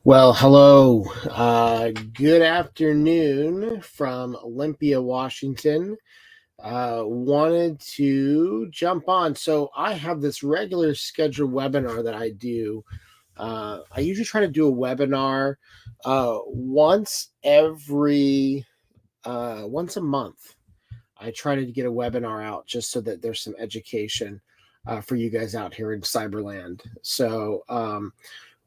Well, hello. Good afternoon from Olympia, Washington. Wanted to jump on. So I have this regular scheduled webinar that I do. I usually try to do a webinar once a month. I try to get a webinar out just so that there's some education for you guys out here in Cyberland. So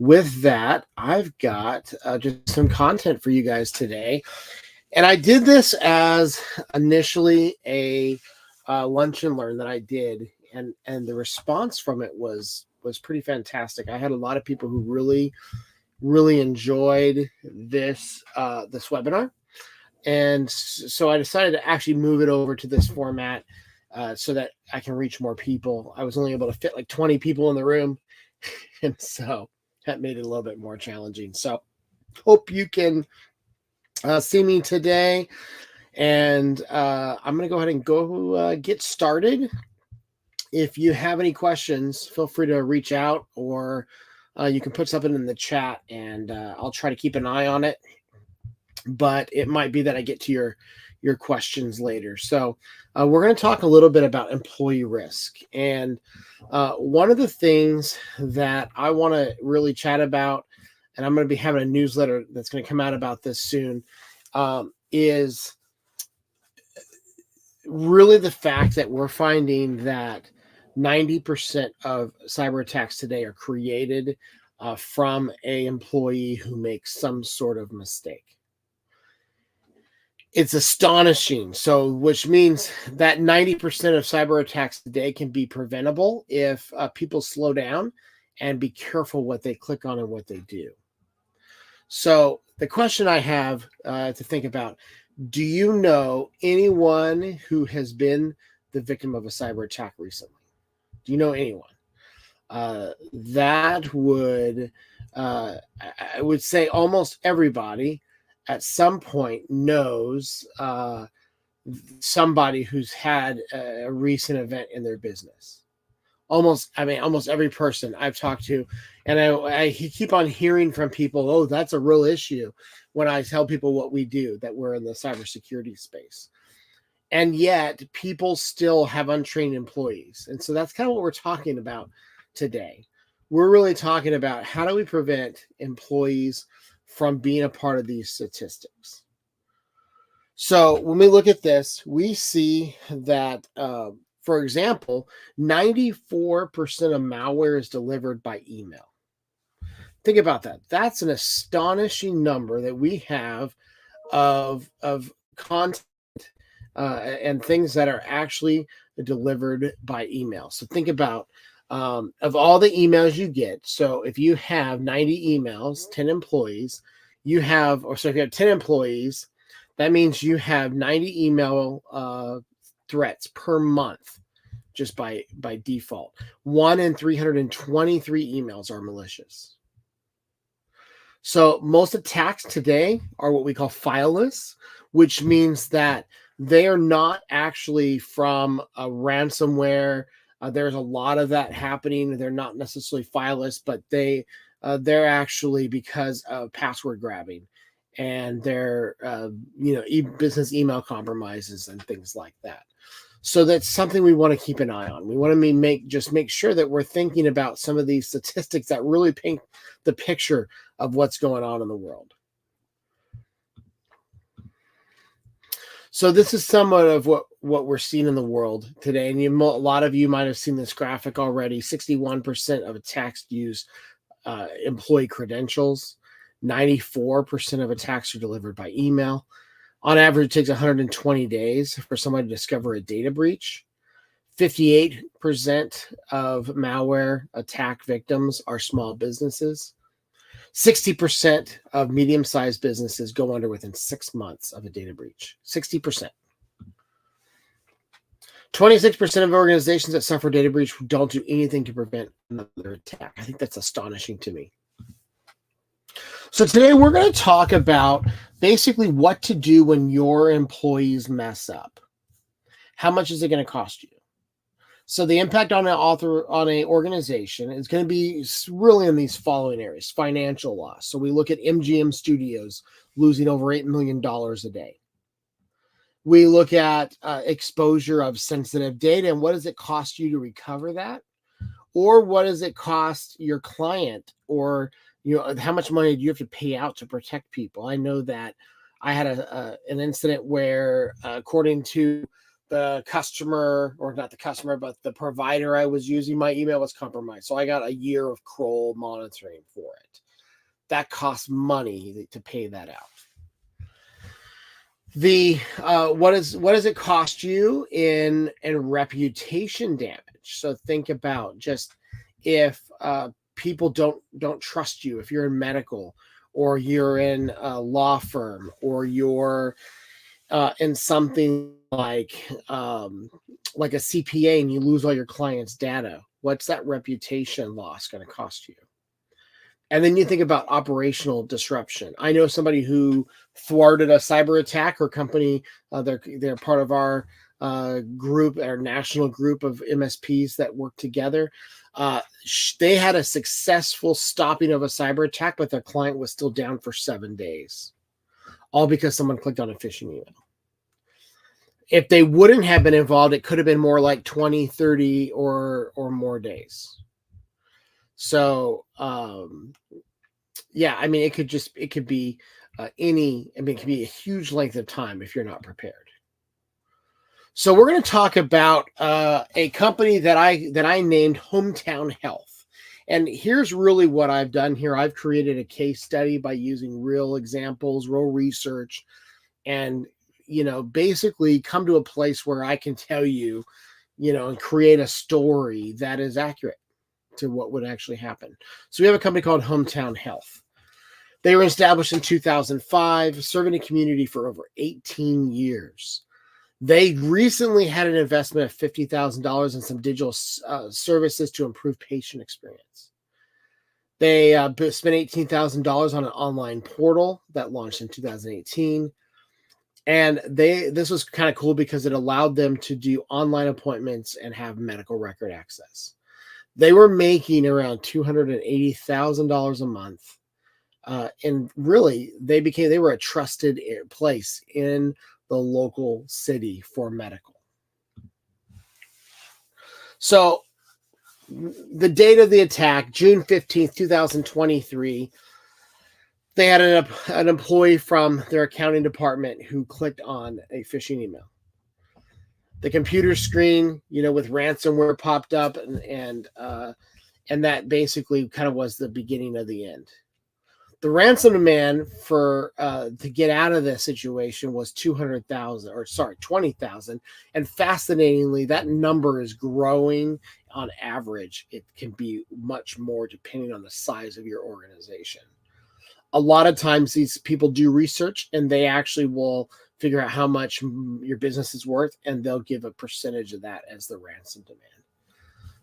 with that, I've got just some content for you guys today. And I did this as initially a lunch and learn that I did, and the response from it was pretty fantastic. I had a lot of people who really enjoyed this webinar, and so I decided to actually move it over to this format so that I can reach more people. I was only able to fit like 20 people in the room, and so that made it a little bit more challenging. So hope you can see me today, and I'm going to go ahead and get started. If you have any questions, feel free to reach out, or you can put something in the chat, and I'll try to keep an eye on it. But it might be that I get to your questions later. So we're going to talk a little bit about employee risk. And one of the things that I want to really chat about, and I'm going to be having a newsletter that's going to come out about this soon, is really the fact that we're finding that 90% of cyber attacks today are created from an employee who makes some sort of mistake. It's astonishing. So, which means that 90% of cyber attacks today can be preventable if people slow down and be careful what they click on and what they do. So, the question I have to think about: do you know anyone who has been the victim of a cyber attack recently? Do you know anyone? That would, I would say, almost everybody at some point knows somebody who's had a recent event in their business. Almost every person I've talked to, and I keep on hearing from people, oh, that's a real issue when I tell people what we do, that we're in the cybersecurity space. And yet people still have untrained employees. And so that's kind of what we're talking about today. We're really talking about how do we prevent employees from being a part of these statistics. So when we look at this, we see that, for example, 94% of malware is delivered by email. Think about that. That's an astonishing number that we have of content and things that are actually delivered by email. So think about of all the emails you get. So if you have 90 emails, 10 employees, if you have 10 employees, that means you have 90 email threats per month, just by default. 1 in 323 emails are malicious. So most attacks today are what we call fileless, which means that they are not actually from a ransomware. There's a lot of that happening. They're not necessarily fileless, but they're actually because of password grabbing, and they're business email compromises and things like that. So that's something we want to keep an eye on. We want to make sure that we're thinking about some of these statistics that really paint the picture of what's going on in the world. So this is somewhat of what we're seeing in the world today. And a lot of you might have seen this graphic already. 61% of attacks use employee credentials. 94% of attacks are delivered by email. On average, it takes 120 days for somebody to discover a data breach. 58% of malware attack victims are small businesses. 60% of medium-sized businesses go under within 6 months of a data breach. 60%. 26% of organizations that suffer data breach don't do anything to prevent another attack. I think that's astonishing to me. So today we're going to talk about basically what to do when your employees mess up. How much is it going to cost you? So the impact on an organization is going to be really in these following areas: financial loss. So we look at MGM Studios losing over $8 million a day. We look at exposure of sensitive data and what does it cost you to recover that, or what does it cost your client, or how much money do you have to pay out to protect people? I know that I had an incident where, according to the customer, or not the customer, but the provider I was using, my email was compromised. So I got a year of Kroll monitoring for it. That costs money to pay that out. What does it cost you in reputation damage? So think about just if people don't trust you, if you're in medical, or you're in a law firm, or you're in something like a CPA, and you lose all your clients' data. What's that reputation loss going to cost you? And then you think about operational disruption. I know somebody who thwarted a cyber attack. Her company, they're part of our group, our national group of MSPs that work together. They had a successful stopping of a cyber attack, but their client was still down for 7 days, all because someone clicked on a phishing email. If they wouldn't have been involved, it could have been more like 20, 30 or more days. So, yeah, I mean, it could be it could be a huge length of time if you're not prepared. So we're going to talk about a company that I named Hometown Health. And here's really what I've done here. I've created a case study by using real examples, real research, and, basically come to a place where I can tell you, and create a story that is accurate to what would actually happen. So we have a company called Hometown Health. They were established in 2005, serving a community for over 18 years. They recently had an investment of $50,000 in some digital services to improve patient experience. They spent $18,000 on an online portal that launched in 2018. And this was kind of cool because it allowed them to do online appointments and have medical record access. They were making around $280,000 a month. And really, they were a trusted place in the local city for medical. So the date of the attack, June 15th, 2023, they had an employee from their accounting department who clicked on a phishing email. The computer screen, with ransomware popped up, and that basically kind of was the beginning of the end. The ransom demand for to get out of this situation was $20,000, and fascinatingly, that number is growing. On average, it can be much more depending on the size of your organization. A lot of times, these people do research, and they actually will figure out how much your business is worth, and they'll give a percentage of that as the ransom demand.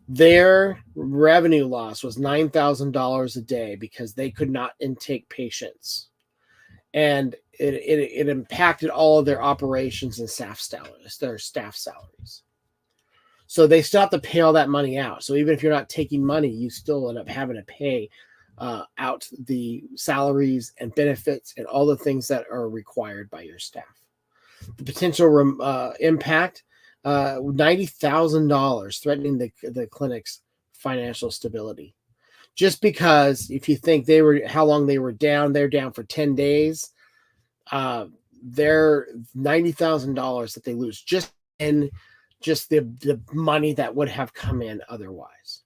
Their revenue loss was $9,000 a day because they could not intake patients. And it impacted all of their operations and their staff salaries. So they still have to pay all that money out. So even if you're not taking money, you still end up having to pay out the salaries and benefits and all the things that are required by your staff. The potential impact, $90,000, threatening the clinic's financial stability. Just because if you think how long they were down, they're down for 10 days. They're $90,000 that they lose just in the money that would have come in otherwise.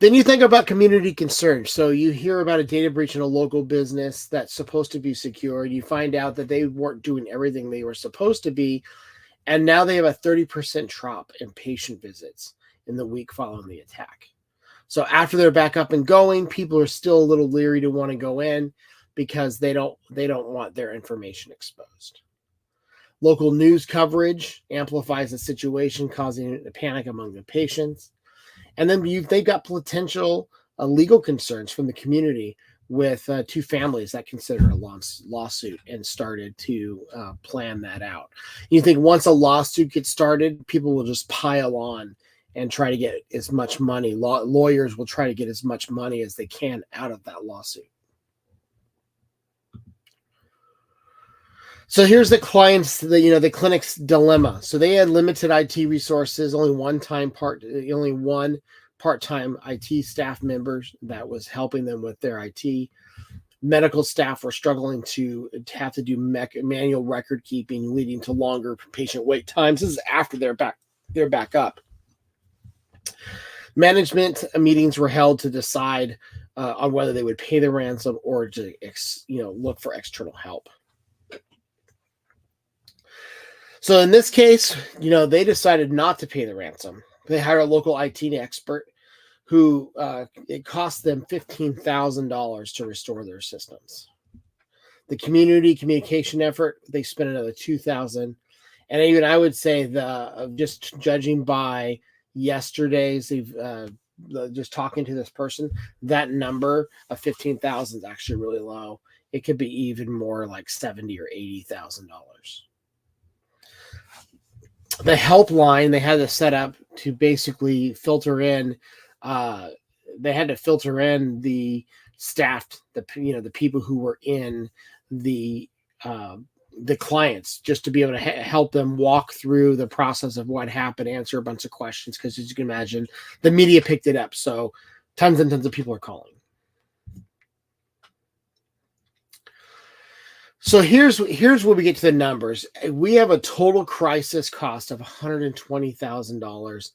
Then you think about community concerns. So you hear about a data breach in a local business that's supposed to be secure, and you find out that they weren't doing everything they were supposed to be, and now they have a 30% drop in patient visits in the week following the attack. So after they're back up and going, people are still a little leery to want to go in because they don't want their information exposed. Local news coverage amplifies the situation, causing a panic among the patients. And then they've got potential legal concerns from the community with two families that considered a lawsuit and started to plan that out. You think once a lawsuit gets started, people will just pile on and try to get as much money. Lawyers will try to get as much money as they can out of that lawsuit. So here's the the clinic's dilemma. So they had limited IT resources, only one part-time IT staff members that was helping them with their IT. Medical staff were struggling to have to do manual record keeping, leading to longer patient wait times. This is after they're back up. Management meetings were held to decide on whether they would pay the ransom or to look for external help. So in this case, they decided not to pay the ransom. They hired a local IT expert who it cost them $15,000 to restore their systems. The community communication effort, they spent another $2,000. And even I would say just judging by yesterday's, just talking to this person, that number of $15,000 is actually really low. It could be even more like $70,000 or $80,000. The helpline they had to set up to basically filter in. They had to filter in the staff, the people who were in the clients, just to be able to help them walk through the process of what happened, answer a bunch of questions. Because as you can imagine, the media picked it up, so tons and tons of people are calling. So here's where we get to the numbers. We have a total crisis cost of $120,000,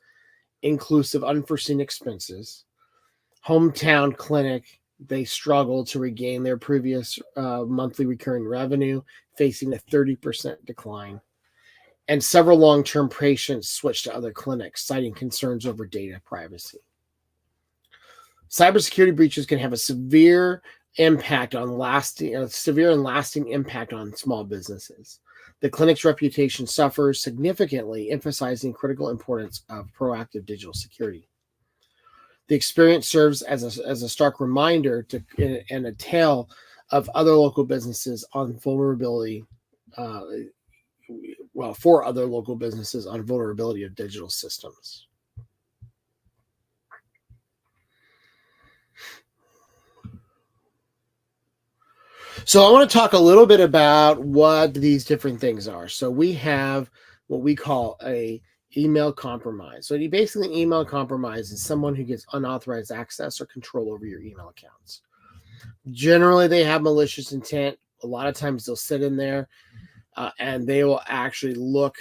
inclusive unforeseen expenses. Hometown clinic, they struggled to regain their previous monthly recurring revenue, facing a 30% decline. And several long-term patients switched to other clinics, citing concerns over data privacy. Cybersecurity breaches can have a severe and lasting impact on small businesses. The clinic's reputation suffers significantly, emphasizing critical importance of proactive digital security. The experience serves as a stark reminder and a tale of other local businesses on vulnerability. For other local businesses on vulnerability of digital systems. So I want to talk a little bit about what these different things are. So we have what we call a email compromise. So basically, email compromise is someone who gets unauthorized access or control over your email accounts. Generally, they have malicious intent. A lot of times they'll sit in there and they will actually look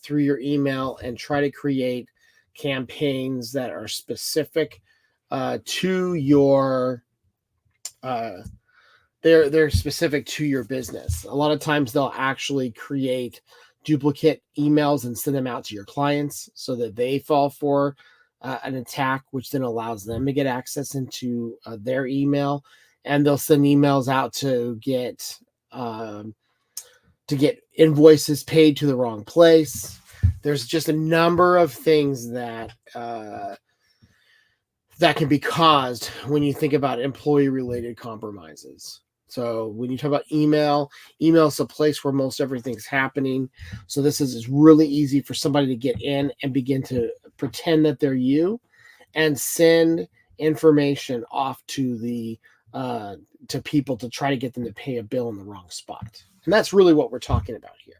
through your email and try to create campaigns that are specific to your they're specific to your business. A lot of times they'll actually create duplicate emails and send them out to your clients so that they fall for an attack, which then allows them to get access into their email. And they'll send emails out to get invoices paid to the wrong place. There's just a number of things that can be caused when you think about employee-related compromises. So when you talk about email is the place where most everything's happening. So this is really easy for somebody to get in and begin to pretend that they're you and send information off to to people to try to get them to pay a bill in the wrong spot. And that's really what we're talking about here.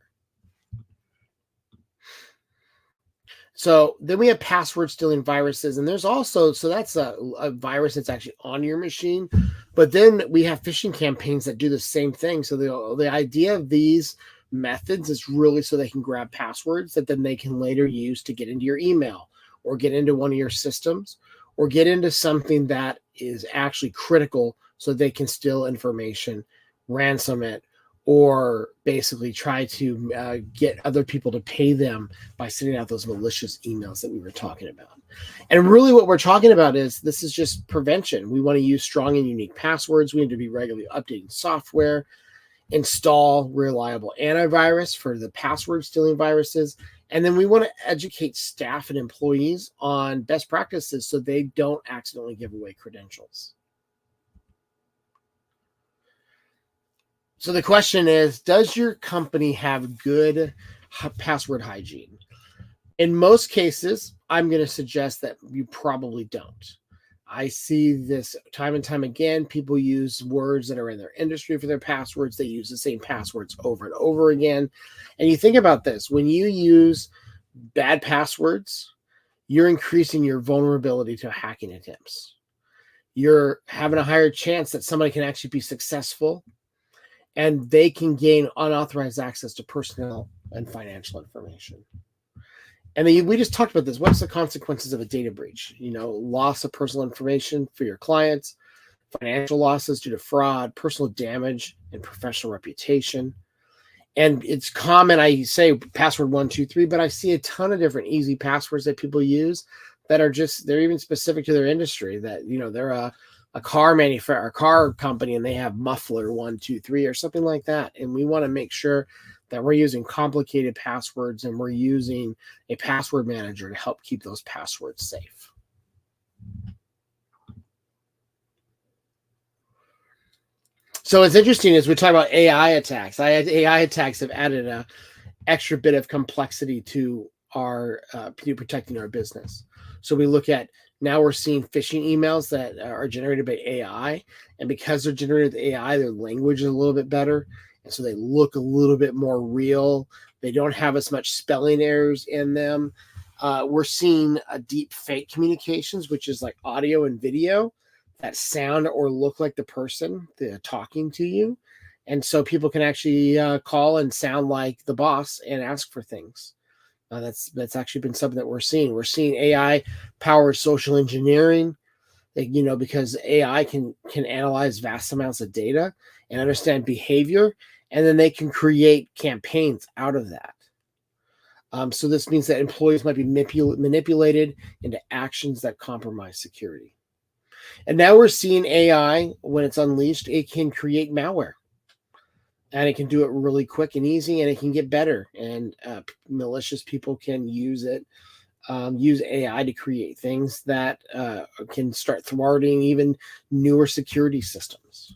So then we have password stealing viruses, and there's also, so that's a virus that's actually on your machine, but then we have phishing campaigns that do the same thing. So the idea of these methods is really so they can grab passwords that then they can later use to get into your email or get into one of your systems or get into something that is actually critical so they can steal information, ransom it, or basically try to get other people to pay them by sending out those malicious emails that we were talking about. And really what we're talking about is this is just prevention. We want to use strong and unique passwords. We need to be regularly updating software, install reliable antivirus for the password stealing viruses. And then we want to educate staff and employees on best practices so they don't accidentally give away credentials. So the question is, does your company have good password hygiene? In most cases, I'm going to suggest that you probably don't. I see this time and time again. People use words that are in their industry for their passwords. They use the same passwords over and over again. And you think about this, when you use bad passwords, you're increasing your vulnerability to hacking attempts. You're having a higher chance that somebody can actually be successful and they can gain unauthorized access to personal and financial information. And then we just talked about this. What's the consequences of a data breach? Loss of personal information for your clients, financial losses due to fraud, personal damage, and professional reputation. And it's common, I say password 123, but I see a ton of different easy passwords that people use that are they're even specific to their industry. That, they're a car manufacturer, a car company, and they have muffler 123 or something like that. And we want to make sure that we're using complicated passwords and we're using a password manager to help keep those passwords safe. So it's interesting as we talk about AI attacks. AI attacks have added an extra bit of complexity to our protecting our business. So we look at, now we're seeing phishing emails that are generated by AI. And because they're generated with AI, their language is a little bit better. And so they look a little bit more real. They don't have as much spelling errors in them. We're seeing deep fake communications, which is like audio and video that sound or look like the person talking to you. And so people can actually call and sound like the boss and ask for things. That's actually been something that we're seeing. We're seeing AI powered social engineering, because AI can analyze vast amounts of data and understand behavior, and then they can create campaigns out of that. So this means that employees might be manipulated into actions that compromise security. And now we're seeing AI, when it's unleashed, it can create malware. And it can do it really quick and easy, and it can get better. And malicious people can use it, use AI to create things that can start thwarting even newer security systems.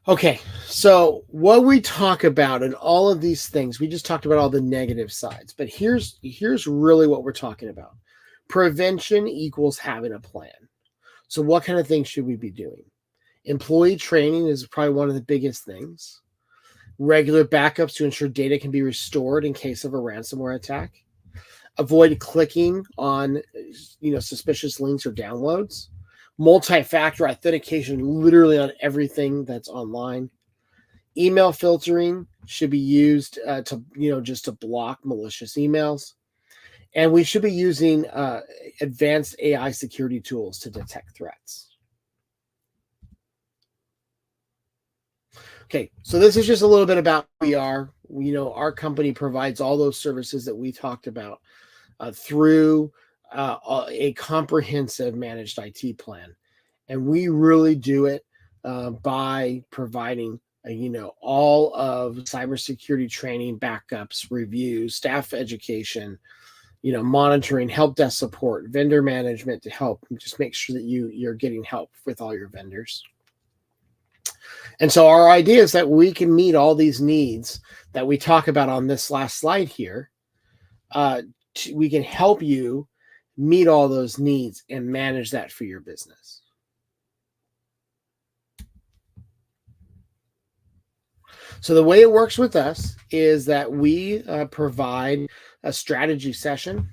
Okay, so what we talk about in all of these things, we just talked about all the negative sides, but here's really what we're talking about. Prevention equals having a plan. So what kind of things should we be doing? Employee training is probably one of the biggest things. Regular backups to ensure data can be restored in case of a ransomware attack. Avoid clicking on suspicious links or downloads. Multi-factor authentication literally on everything that's online. Email filtering should be used just to block malicious emails. And we should be using advanced AI security tools to detect threats. Okay, so this is just a little bit about who we are. Our company provides all those services that we talked about through a comprehensive managed IT plan. And we really do it by providing, all of cybersecurity training, backups, reviews, staff education, monitoring, help desk support, vendor management to help just make sure that you're getting help with all your vendors. And so our idea is that we can meet all these needs that we talk about on this last slide here. We can help you meet all those needs and manage that for your business. So the way it works with us is that we provide a strategy session,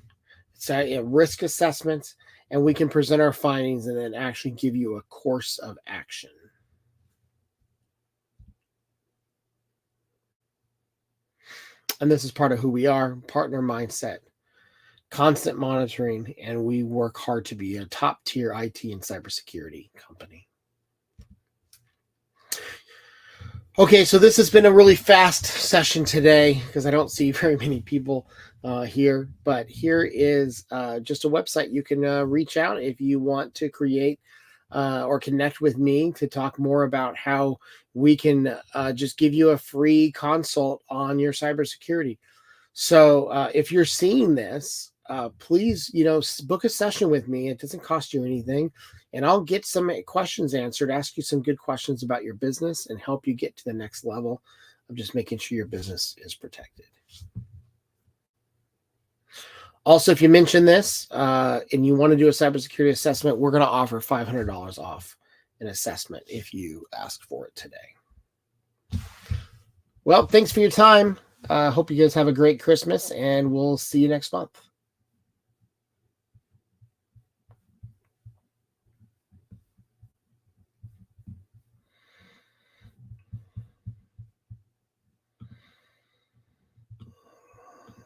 it's a risk assessment, and we can present our findings and then actually give you a course of action. And this is part of who we are, partner mindset, constant monitoring, and we work hard to be a top tier IT and cybersecurity company. Okay, so this has been a really fast session today because I don't see very many people here, but here is just a website you can reach out if you want to create or connect with me to talk more about how we can just give you a free consult on your cybersecurity. So if you're seeing this, please, book a session with me. It doesn't cost you anything. And I'll get some questions answered, ask you some good questions about your business, and help you get to the next level of just making sure your business is protected. Also, if you mention this and you want to do a cybersecurity assessment, we're going to offer $500 off an assessment if you ask for it today. Well, thanks for your time. Hope you guys have a great Christmas, and we'll see you next month.